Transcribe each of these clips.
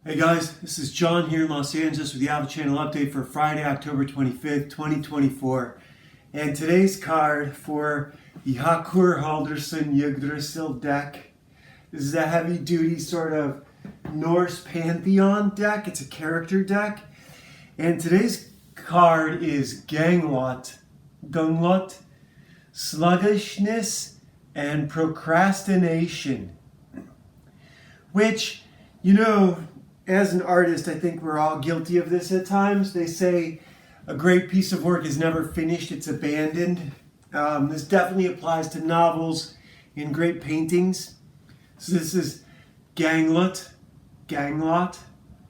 Hey guys, this is John here in Los Angeles with the Alpha Channel update for Friday, October 25th, 2024. And today's card for the Hakur Halderson Yggdrasil deck. This is a heavy duty sort of Norse pantheon deck. It's a character deck. And today's card is Gunglot, sluggishness and procrastination. Which, as an artist, I think we're all guilty of this at times. They say a great piece of work is never finished, it's abandoned. This definitely applies to novels and great paintings. So this is Gunglot,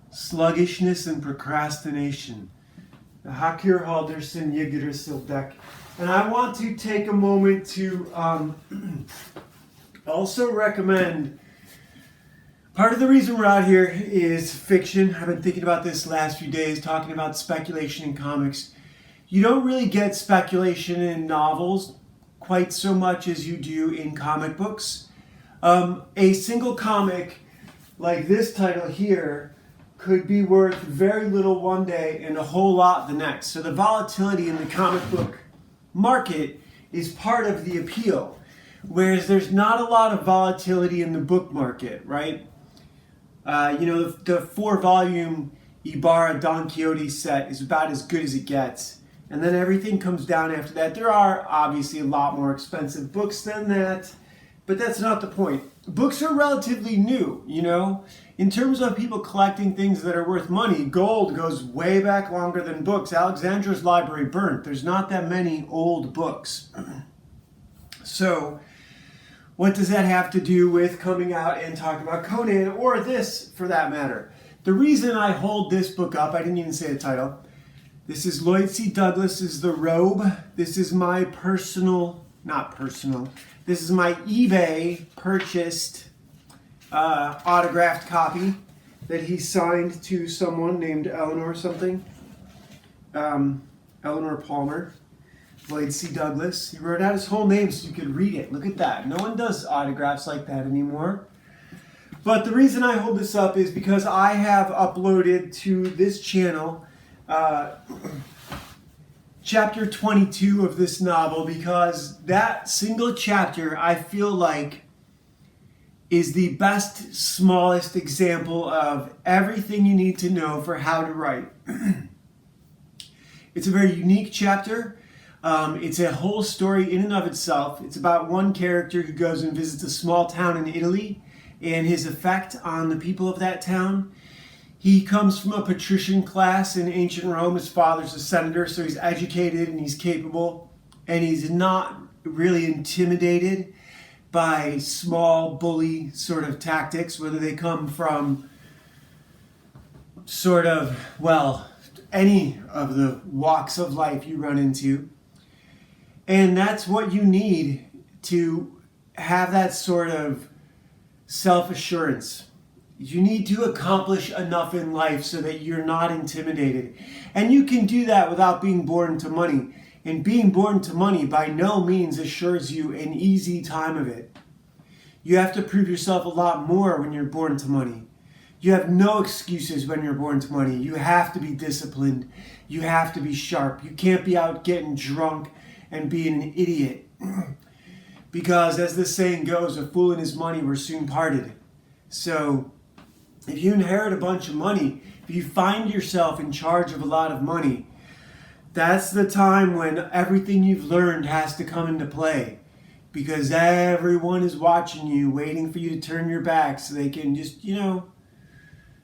sluggishness and procrastination. The Hakur Halderson Yggdrasil deck. And I want to take a moment to also recommend. Part of the reason we're out here is fiction. I've been thinking about this the last few days, talking about speculation in comics. You don't really get speculation in novels quite so much as you do in comic books. A single comic like this title here could be worth very little one day and a whole lot the next. So the volatility in the comic book market is part of the appeal, whereas there's not a lot of volatility in the book market, right? The 4-volume Ibarra Don Quixote set is about as good as it gets. And then everything comes down after that. There are obviously a lot more expensive books than that, but that's not the point. Books are relatively new, In terms of people collecting things that are worth money, gold goes way back longer than books. Alexandra's library burnt. There's not that many old books. So what does that have to do with coming out and talking about Conan, or this for that matter? The reason I hold this book up, I didn't even say the title. This is Lloyd C. Douglas's The Robe. This is my this is my eBay purchased autographed copy that he signed to someone named Eleanor something. Eleanor Palmer. Lloyd C. Douglas. He wrote out his whole name so you could read it. Look at that. No one does autographs like that anymore. But the reason I hold this up is because I have uploaded to this channel chapter 22 of this novel, because that single chapter I feel like is the best, smallest example of everything you need to know for how to write. It's a very unique chapter. It's a whole story in and of itself. It's about one character who goes and visits a small town in Italy and his effect on the people of that town. He comes from a patrician class in ancient Rome. His father's a senator, so he's educated and he's capable. And he's not really intimidated by small bully sort of tactics, whether they come from any of the walks of life you run into. And that's what you need to have that sort of self-assurance. You need to accomplish enough in life so that you're not intimidated. And you can do that without being born to money. And being born to money by no means assures you an easy time of it. You have to prove yourself a lot more when you're born to money. You have no excuses when you're born to money. You have to be disciplined. You have to be sharp. You can't be out getting drunk and being an idiot. Because as the saying goes, a fool and his money were soon parted. So if you inherit a bunch of money, if you find yourself in charge of a lot of money, that's the time when everything you've learned has to come into play. Because everyone is watching you, waiting for you to turn your back so they can just,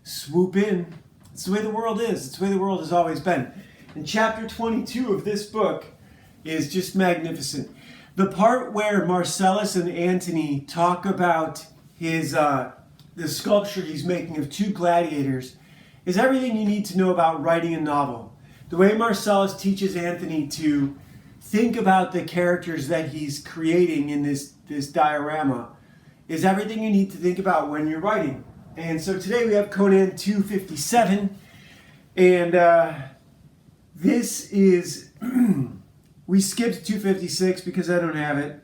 swoop in. It's the way the world is. It's the way the world has always been. And chapter 22 of this book is just magnificent. The part where Marcellus and Antony talk about his the sculpture he's making of two gladiators is everything you need to know about writing a novel. The way Marcellus teaches Antony to think about the characters that he's creating in this diorama is everything you need to think about when you're writing. And so today we have Conan 257, and this is we skipped 256 because I don't have it.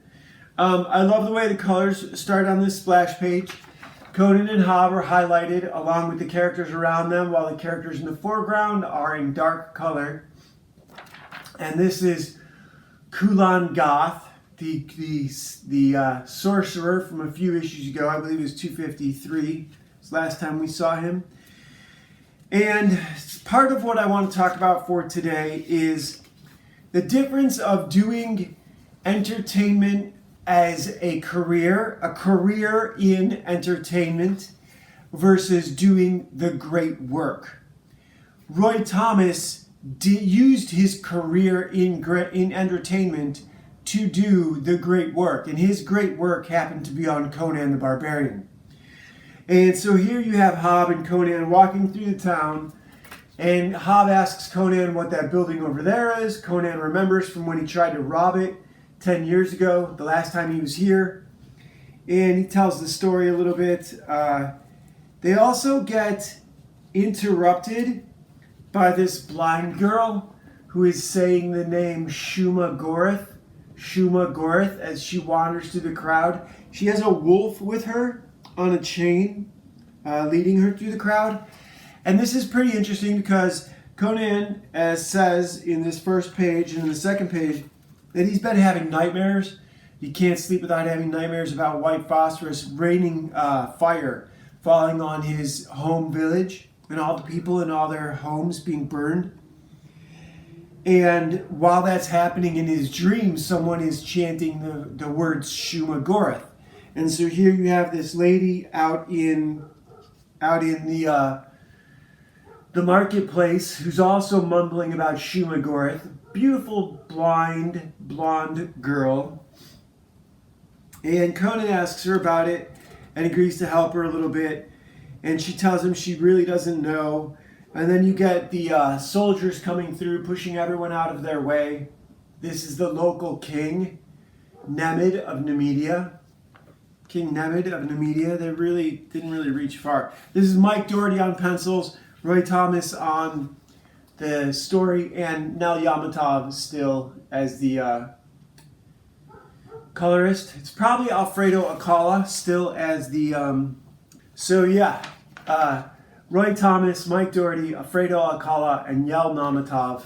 I love the way the colors start on this splash page. Conan and Hob are highlighted along with the characters around them, while the characters in the foreground are in dark color. And this is Kulan Goth, the sorcerer from a few issues ago. I believe it was 253. It's the last time we saw him. And part of what I want to talk about for today is the difference of doing entertainment as a career in entertainment, versus doing the great work. Roy Thomas used his career in entertainment to do the great work, and his great work happened to be on Conan the Barbarian. And so here you have Hob and Conan walking through the town, and Hob asks Conan what that building over there is. Conan remembers from when he tried to rob it 10 years ago, the last time he was here. And he tells the story a little bit. They also get interrupted by this blind girl who is saying the name Shuma Gorath, as she wanders through the crowd. She has a wolf with her on a chain, leading her through the crowd. And this is pretty interesting because Conan, as says in this first page and in the second page, that he's been having nightmares. He can't sleep without having nightmares about white phosphorus raining fire falling on his home village and all the people in all their homes being burned. And while that's happening in his dreams, someone is chanting the words Shuma Gorath. And so here you have this lady out in the marketplace who's also mumbling about Shuma Gorath. Beautiful blonde girl. And Conan asks her about it and agrees to help her a little bit. And she tells him she really doesn't know. And then you get the soldiers coming through, pushing everyone out of their way. This is the local king, Nemid of Nemedia. King Nemid of Nemedia. They didn't really reach far. This is Mike Doherty on pencils, Roy Thomas on the story, and Nel Yamatov still as the colorist. It's probably Alfredo Acala still as the... Roy Thomas, Mike Doherty, Alfredo Acala, and Nel Yamatov.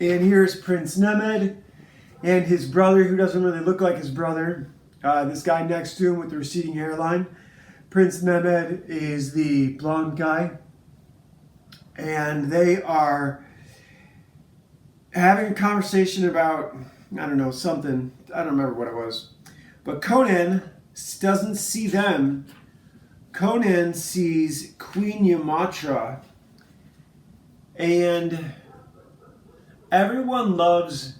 And here's Prince Nemed and his brother, who doesn't really look like his brother. This guy next to him with the receding hairline. Prince Nemed is the blonde guy. And they are having a conversation about, something. I don't remember what it was. But Conan doesn't see them. Conan sees Queen Yamatra. And everyone loves...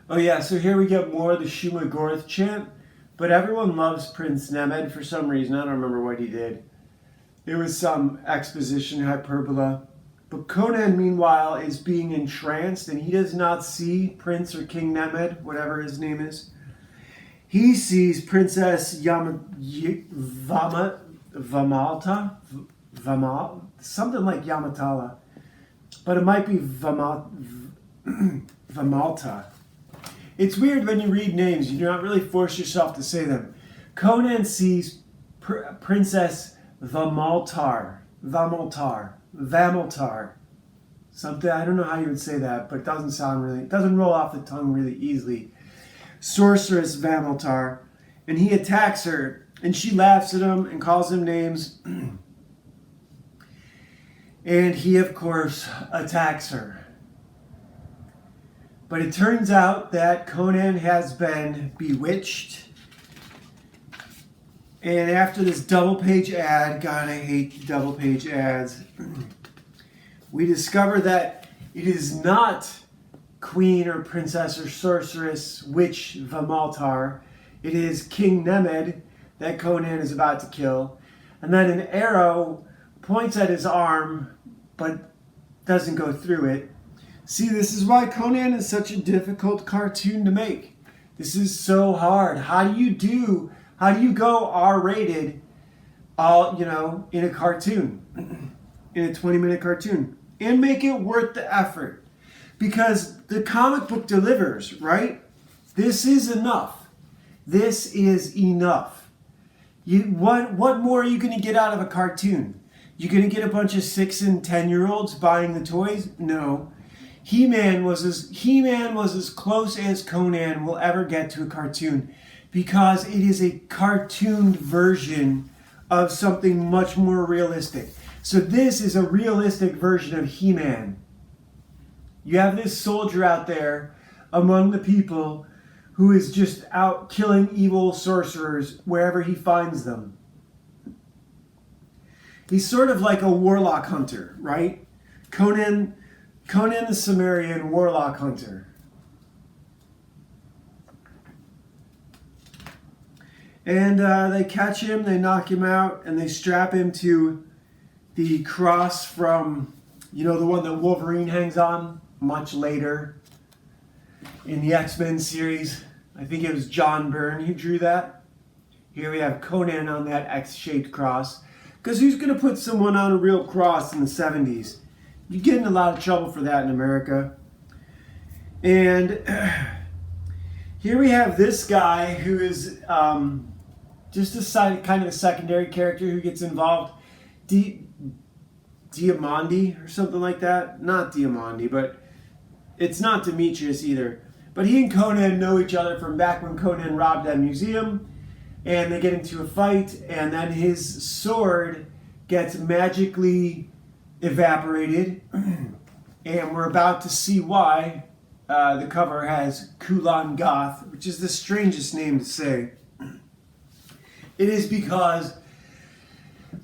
Oh yeah, so here we get more of the Shuma Gorath chant. But everyone loves Prince Nemed for some reason. I don't remember what he did. It was some exposition hyperbola. But Conan, meanwhile, is being entranced, and he does not see Prince or King Nemed, whatever his name is. He sees Princess Vamalta, something like Yamatala, but it might be Vamalta. It's weird when you read names, you do not really force yourself to say them. Conan sees Princess Vamaltar. Something, I don't know how you would say that, but it doesn't roll off the tongue really easily. Sorceress Vamaltar. And he attacks her, and she laughs at him and calls him names. And he, of course, attacks her. But it turns out that Conan has been bewitched. And after this double-page ad, God, I hate double-page ads, we discover that it is not Queen or Princess or Sorceress Witch Vamaltar. It is King Nemed that Conan is about to kill. And then an arrow points at his arm, but doesn't go through it. See, this is why Conan is such a difficult cartoon to make. This is so hard. How do you go R-rated, in a cartoon, in a 20-minute cartoon, and make it worth the effort? Because the comic book delivers, right? This is enough. This is enough. What more are you going to get out of a cartoon? You're going to get a bunch of 6 and 10-year-olds buying the toys? No. He-Man was as close as Conan will ever get to a cartoon, because it is a cartooned version of something much more realistic. So this is a realistic version of He-Man. You have this soldier out there among the people who is just out killing evil sorcerers wherever he finds them. He's sort of like a warlock hunter, right? Conan the Cimmerian warlock hunter. And they catch him, they knock him out, and they strap him to the cross from, the one that Wolverine hangs on much later in the X-Men series. I think it was John Byrne who drew that. Here we have Conan on that X-shaped cross. Because who's going to put someone on a real cross in the 70s? You get in a lot of trouble for that in America. And here we have this guy who is just kind of a secondary character who gets involved. Diamandi or something like that. Not Diamandi, but it's not Demetrius either. But he and Conan know each other from back when Conan robbed that museum. And they get into a fight, and then his sword gets magically evaporated. And we're about to see why. The cover has Kulan Goth, which is the strangest name to say. It is because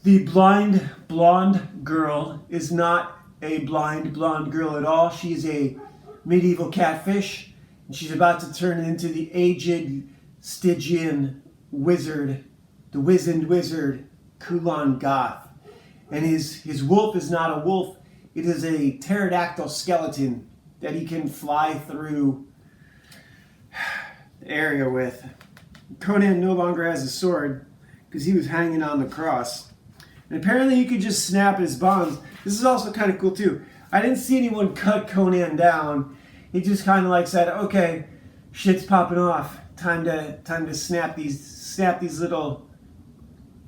the blind blonde girl is not a blind blonde girl at all. She's a medieval catfish, and she's about to turn into the aged Stygian wizard, the wizened wizard, Kulan Goth. And his wolf is not a wolf, it is a pterodactyl skeleton that he can fly through the area with. Conan no longer has a sword because he was hanging on the cross. And apparently he could just snap his bonds. This is also kind of cool too. I didn't see anyone cut Conan down. He just kind of said, okay, shit's popping off. Time to snap these little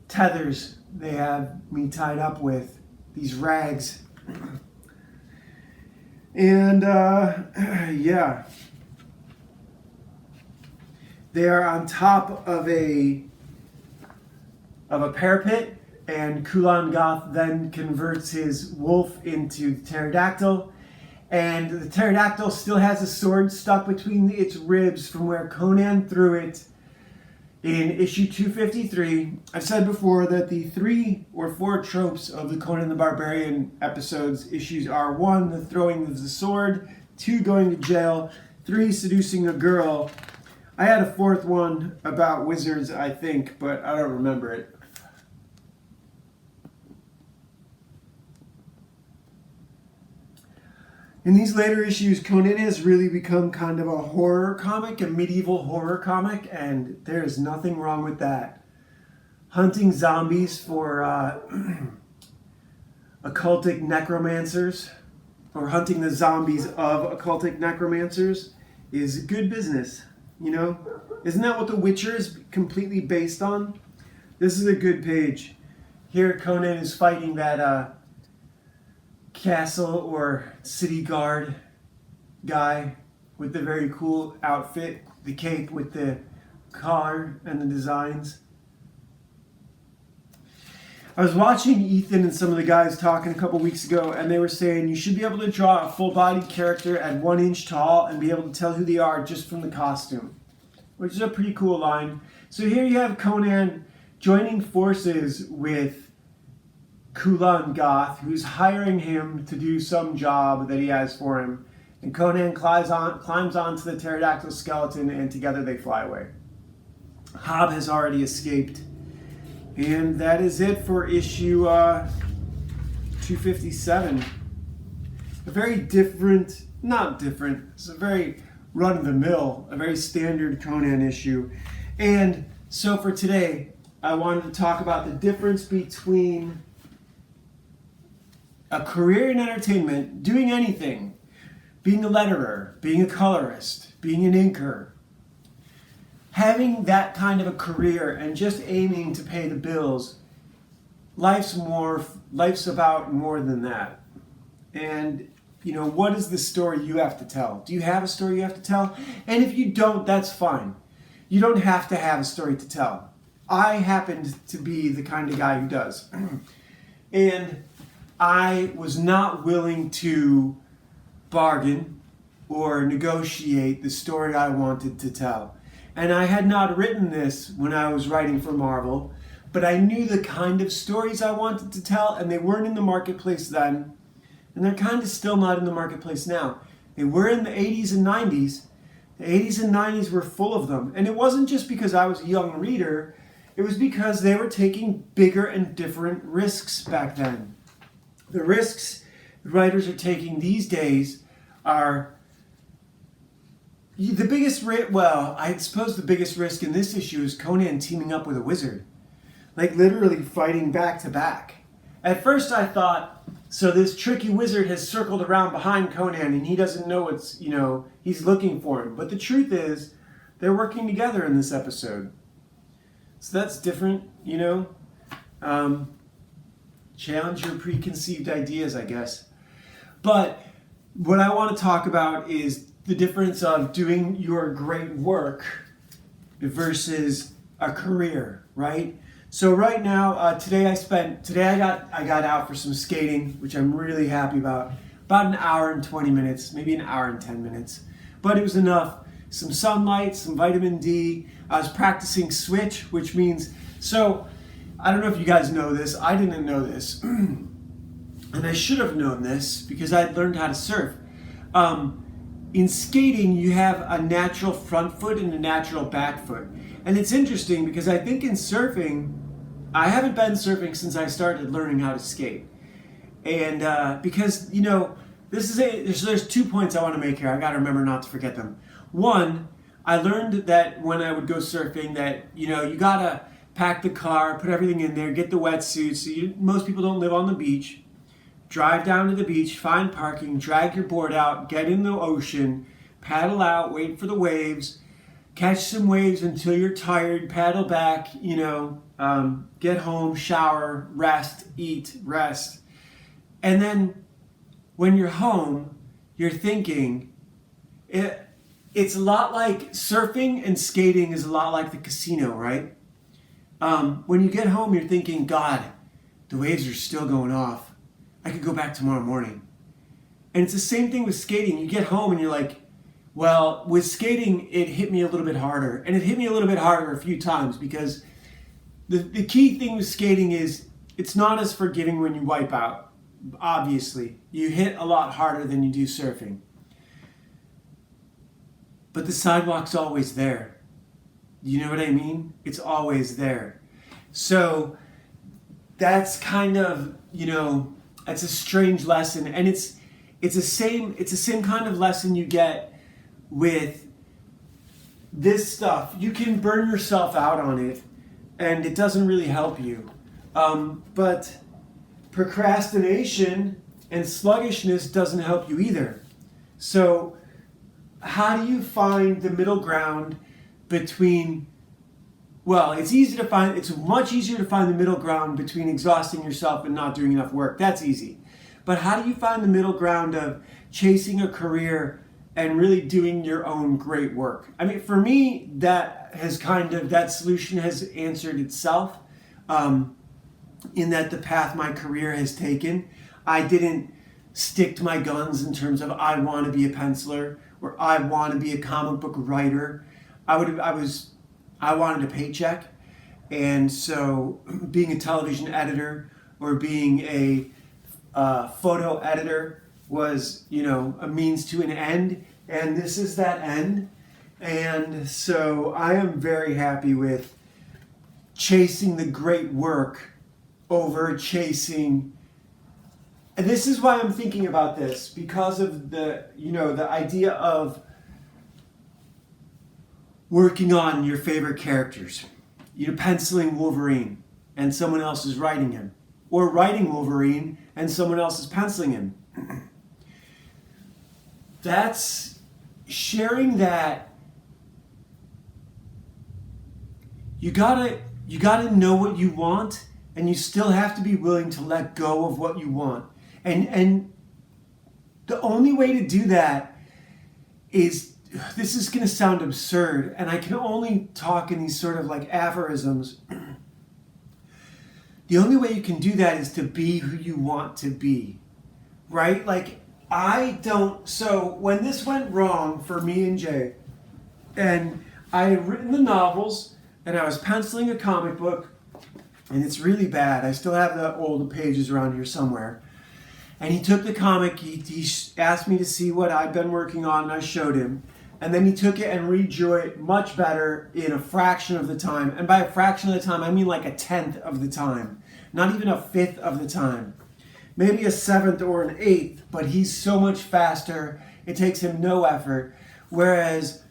tethers they have me tied up with, these rags. And yeah, they are on top of a parapet, and Kulan Goth then converts his wolf into the pterodactyl, and the pterodactyl still has a sword stuck between its ribs from where Conan threw it in issue 253. I've said before that the 3 or 4 tropes of the Conan the Barbarian episodes issues are 1, the throwing of the sword, 2, going to jail, 3, seducing a girl. I had a 4th one about wizards, I think, but I don't remember it. In these later issues, Conan has really become kind of a horror comic, a medieval horror comic, and there is nothing wrong with that. Hunting zombies for occultic necromancers, or hunting the zombies of occultic necromancers, is good business, Isn't that what The Witcher is completely based on? This is a good page. Here Conan is fighting that castle or city guard guy with the very cool outfit, the cape with the collar and the designs. I was watching Ethan and some of the guys talking a couple weeks ago, and they were saying you should be able to draw a full-bodied character at 1 inch tall and be able to tell who they are just from the costume, which is a pretty cool line. So here you have Conan joining forces with Kulan Goth, who's hiring him to do some job that he has for him. And Conan climbs onto the pterodactyl skeleton, and together they fly away. Hob has already escaped. And that is it for issue 257. A very different, not different, it's a very run-of-the-mill, a very standard Conan issue. And so for today, I wanted to talk about the difference between a career in entertainment, doing anything, being a letterer, being a colorist, being an inker, having that kind of a career and just aiming to pay the bills, life's about more than that. And what is the story you have to tell? Do you have a story you have to tell? And if you don't, that's fine. You don't have to have a story to tell. I happened to be the kind of guy who does. And I was not willing to bargain or negotiate the story I wanted to tell. And I had not written this when I was writing for Marvel, but I knew the kind of stories I wanted to tell, and they weren't in the marketplace then, and they're kind of still not in the marketplace now. They were in the 80s and 90s. The 80s and 90s were full of them. And it wasn't just because I was a young reader, it was because they were taking bigger and different risks back then. The risks writers are taking these days are the biggest risk. Well, I suppose the biggest risk in this issue is Conan teaming up with a wizard, like literally fighting back to back. At first I thought, so this tricky wizard has circled around behind Conan and he doesn't know what's, he's looking for him. But the truth is, they're working together in this episode. So that's different, challenge your preconceived ideas, I guess. But what I want to talk about is the difference of doing your great work versus a career, right? So right now, today I got out for some skating, which I'm really happy about an hour and 20 minutes, maybe an hour and 10 minutes. But it was enough. Some sunlight, some vitamin D. I was practicing switch, which means, so I don't know if you guys know this. I didn't know this. And I should have known this because I'd learned how to surf. In skating, you have a natural front foot and a natural back foot. And it's interesting because I think in surfing, I haven't been surfing since I started learning how to skate. And because, there's 2 points I want to make here. I got to remember not to forget them. One, I learned that when I would go surfing that, you got to pack the car, put everything in there, get the wetsuit. So most people don't live on the beach. Drive down to the beach, find parking, drag your board out, get in the ocean, paddle out, wait for the waves, catch some waves until you're tired, paddle back, get home, shower, rest, eat, rest. And then when you're home, you're thinking, it's a lot like surfing and skating is a lot like the casino, right? When you get home, you're thinking, God, the waves are still going off. I could go back tomorrow morning. And it's the same thing with skating. You get home and you're like, well, with skating, it hit me a little bit harder. And it hit me a little bit harder a few times because the key thing with skating is it's not as forgiving when you wipe out. Obviously, you hit a lot harder than you do surfing. But the sidewalk's always there. You know what I mean? It's always there. So that's kind of, it's a strange lesson, and it's the same kind of lesson you get with this stuff. You can burn yourself out on it, and it doesn't really help you. But procrastination and sluggishness doesn't help you either. So how do you find the middle ground between? Well, it's much easier to find the middle ground between exhausting yourself and not doing enough work. That's easy. But how do you find the middle ground of chasing a career and really doing your own great work? I mean, for me, that solution has answered itself in that the path my career has taken. I didn't stick to my guns in terms of I want to be a penciler or I want to be a comic book writer. I wanted a paycheck, and so being a television editor or being a photo editor was, a means to an end, and this is that end. And so I am very happy with chasing the great work over chasing. And this is why I'm thinking about this, because of the idea of working on your favorite characters. You're penciling Wolverine and someone else is writing him. Or writing Wolverine and someone else is penciling him. That's sharing that you gotta know what you want, and you still have to be willing to let go of what you want. And the only way to do that is, this is gonna sound absurd, and I can only talk in these sort of like aphorisms. The only way you can do that is to be who you want to be, right? Like, so when this went wrong for me and Jay, and I had written the novels, and I was penciling a comic book, and it's really bad. I still have the old pages around here somewhere. And he took the comic, he asked me to see what I'd been working on, and I showed him. And then he took it and redrew it much better in a fraction of the time. And by a fraction of the time, I mean like a tenth of the time. Not even a fifth of the time. Maybe a seventh or an eighth, but he's so much faster, it takes him no effort. Whereas,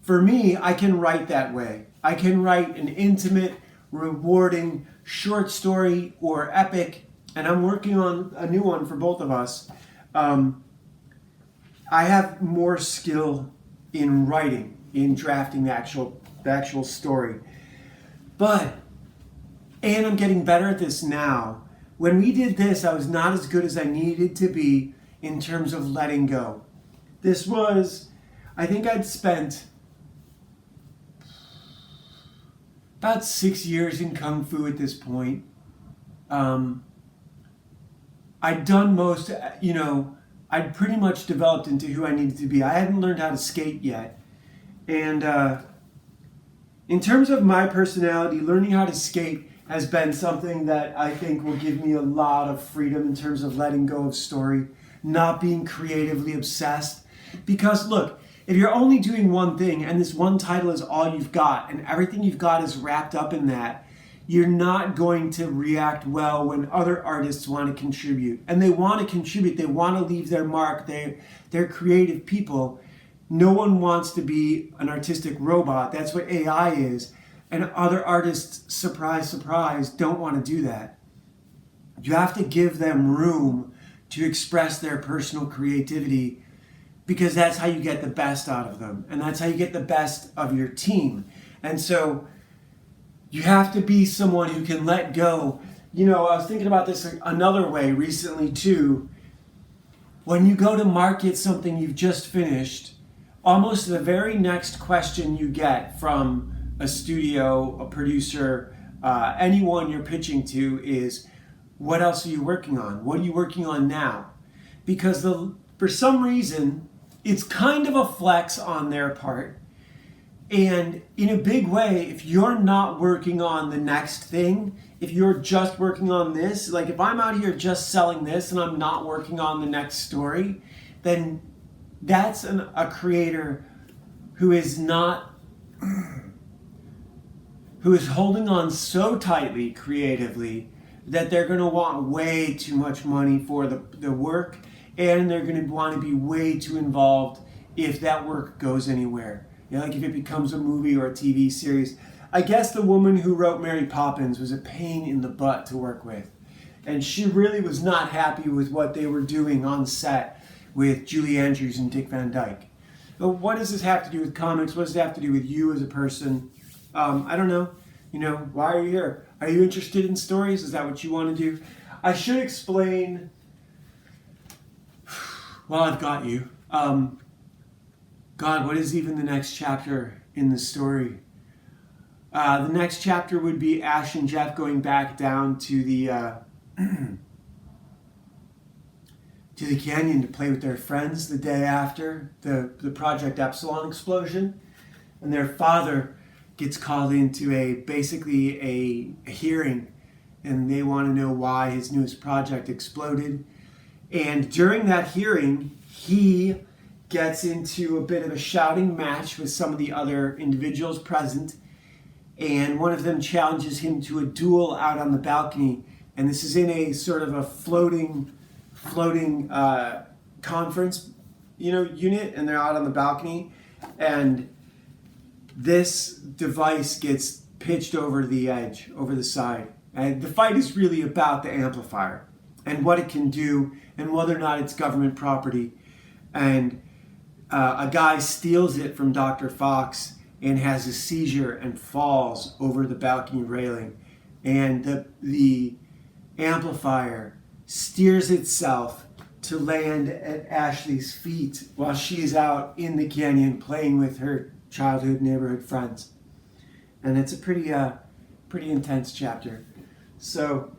for me, I can write that way. I can write an intimate, rewarding short story or epic, and I'm working on a new one for both of us. I have more skill in writing, in drafting the actual story. And I'm getting better at this now. When we did this, I was not as good as I needed to be in terms of letting go. This was, I think I'd spent about 6 years in Kung Fu at this point. I'd done most, I'd pretty much developed into who I needed to be. I hadn't learned how to skate yet. And in terms of my personality, learning how to skate has been something that I think will give me a lot of freedom in terms of letting go of story, not being creatively obsessed. Because look, if you're only doing one thing and this one title is all you've got and everything you've got is wrapped up in that, you're not going to react well when other artists want to contribute. And they want to contribute, they want to leave their mark, they're creative people. No one wants to be an artistic robot. That's what AI is. And other artists, surprise, surprise, don't want to do that. You have to give them room to express their personal creativity, because that's how you get the best out of them. And that's how you get the best of your team. And so you have to be someone who can let go. I was thinking about this another way recently too. When you go to market something you've just finished, almost the very next question you get from a studio, a producer, anyone you're pitching to is, what else are you working on? What are you working on now? Because for some reason, it's kind of a flex on their part. And in a big way, if you're not working on the next thing, if you're just working on this, like if I'm out here just selling this and I'm not working on the next story, then that's a creator who is holding on so tightly creatively that they're going to want way too much money for the work, and they're going to want to be way too involved if that work goes anywhere. Like if it becomes a movie or a TV series. I guess the woman who wrote Mary Poppins was a pain in the butt to work with. And she really was not happy with what they were doing on set with Julie Andrews and Dick Van Dyke. But what does this have to do with comics? What does it have to do with you as a person? I don't know. Why are you here? Are you interested in stories? Is that what you want to do? I should explain, well, I've got you. God, what is even the next chapter in the story? The next chapter would be Ash and Jeff going back down to the to the canyon to play with their friends the day after the Project Epsilon explosion. And their father gets called into basically a hearing, and they want to know why his newest project exploded. And during that hearing, he gets into a bit of a shouting match with some of the other individuals present, and one of them challenges him to a duel out on the balcony. And this is in a sort of a floating conference, unit, and they're out on the balcony, and this device gets pitched over the edge, over the side. And the fight is really about the amplifier and what it can do and whether or not it's government property. And a guy steals it from Dr. Fox and has a seizure and falls over the balcony railing. And the amplifier steers itself to land at Ashley's feet while she's out in the canyon playing with her childhood neighborhood friends. And it's a pretty intense chapter. So,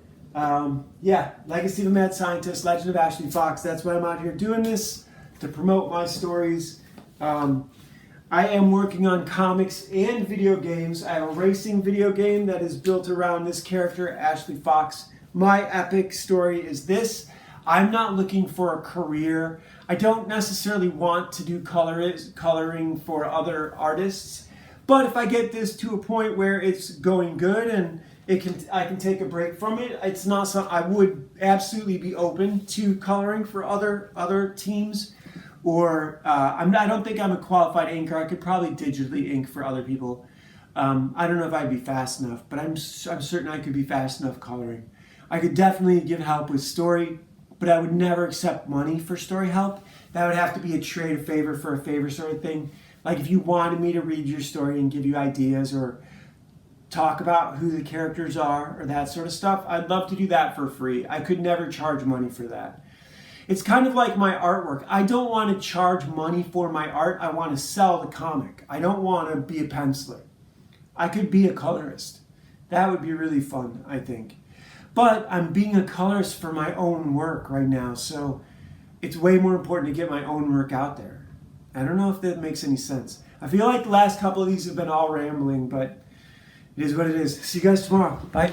yeah, Legacy of a Mad Scientist, Legend of Ashley Fox. That's why I'm out here doing this, to promote my stories. I am working on comics and video games. I have a racing video game that is built around this character, Ashley Fox. My epic story is this. I'm not looking for a career. I don't necessarily want to do coloring for other artists. But if I get this to a point where it's going good and I can take a break from it, it's not something I would absolutely be open to coloring for other teams. Or I don't think I'm a qualified inker. I could probably digitally ink for other people. I don't know if I'd be fast enough, but I'm certain I could be fast enough coloring. I could definitely give help with story, but I would never accept money for story help. That would have to be a trade a favor for a favor sort of thing. Like if you wanted me to read your story and give you ideas or talk about who the characters are or that sort of stuff, I'd love to do that for free. I could never charge money for that. It's kind of like my artwork. I don't want to charge money for my art. I want to sell the comic. I don't want to be a penciler. I could be a colorist. That would be really fun, I think. But I'm being a colorist for my own work right now, so it's way more important to get my own work out there. I don't know if that makes any sense. I feel like the last couple of these have been all rambling, but it is what it is. See you guys tomorrow. Bye.